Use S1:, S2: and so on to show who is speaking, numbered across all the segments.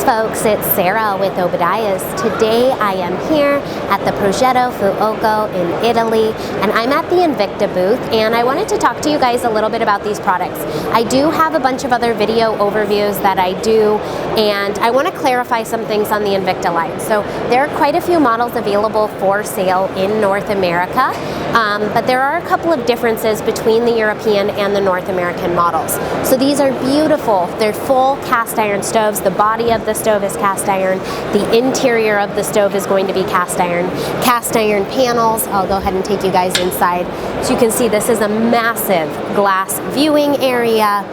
S1: Greetings folks, it's Sarah with Obadiah's. Today I am here at the Progetto Fuoco in Italy, and I'm at the Invicta booth, and I wanted to talk to you guys a little bit about these products. I do have a bunch of other video overviews that I do, and I want to clarify some things on the Invicta line. So there are quite a few models available for sale in North America, but there are a couple of differences between the European and the North American models. So these are beautiful. They're full cast iron stoves. The body of the stove is cast iron. The interior of the stove is going to be cast iron. Cast iron panels. I'll go ahead and take you guys inside. So you can see this is a massive glass viewing area.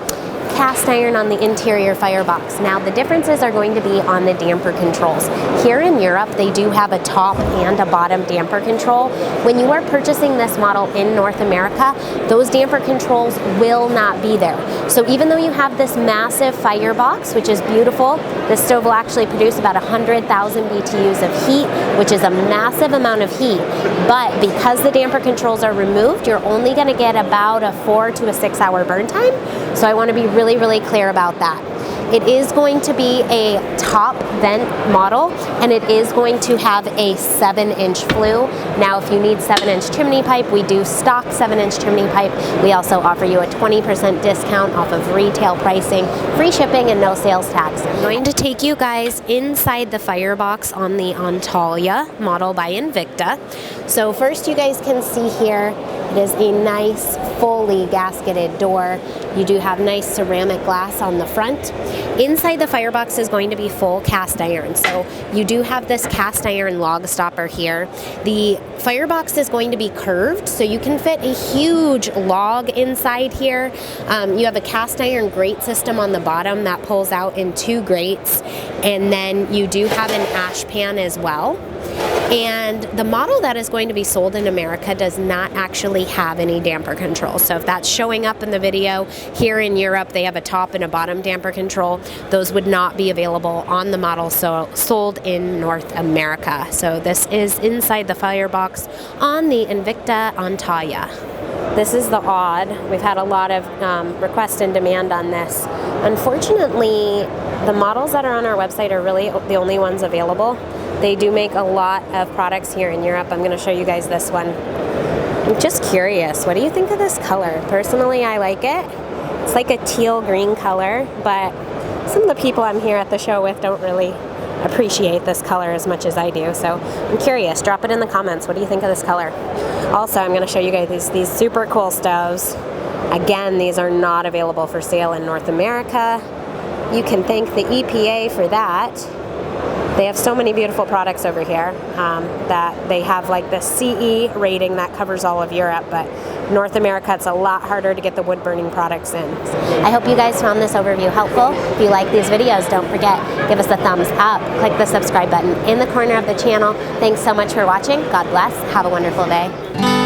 S1: Cast iron on the interior firebox. Now the differences are going to be on the damper controls. Here in Europe they do have a top and a bottom damper control. When you are purchasing this model in North America, those damper controls will not be there. So even though you have this massive firebox, which is beautiful, this stove will actually produce about 100,000 BTUs of heat, which is a massive amount of heat. But because the damper controls are removed, you're only going to get about a 4 to 6 hour burn time. So I want to be really clear about that. It is going to be a top vent model, and it is going to have a 7-inch flue. Now if you need 7-inch chimney pipe, we do stock 7-inch chimney pipe. We also offer you a 20% discount off of retail pricing, free shipping, and no sales tax. I'm going to take you guys inside the firebox on the Antaya model by Invicta. So first you guys can see here, it is a nice fully gasketed door. You do have nice ceramic glass on the front. Inside the firebox is going to be full cast iron. So you do have this cast iron log stopper here. The firebox is going to be curved, so you can fit a huge log inside here. You have a cast iron grate system on the bottom that pulls out in 2 grates, and then you do have an ash pan as well. And the model that is going to be sold in America does not actually have any damper control. So if that's showing up in the video, here in Europe they have a top and a bottom damper control. Those would not be available on the model sold in North America. So this is inside the firebox on the Invicta Antaya. This is the odd. We've had a lot of request and demand on this. Unfortunately, the models that are on our website are really the only ones available. They do make a lot of products here in Europe. I'm going to show you guys this one. I'm just curious, what do you think of this color? Personally, I like it. It's like a teal green color, but some of the people I'm here at the show with don't really appreciate this color as much as I do. So I'm curious, drop it in the comments. What do you think of this color? Also, I'm going to show you guys these super cool stoves. Again, these are not available for sale in North America. You can thank the EPA for that. They have so many beautiful products over here that they have like the CE rating that covers all of Europe, but North America, it's a lot harder to get the wood burning products in. I hope you guys found this overview helpful. If you like these videos, don't forget, give us a thumbs up, click the subscribe button in the corner of the channel. Thanks so much for watching. God bless. Have a wonderful day.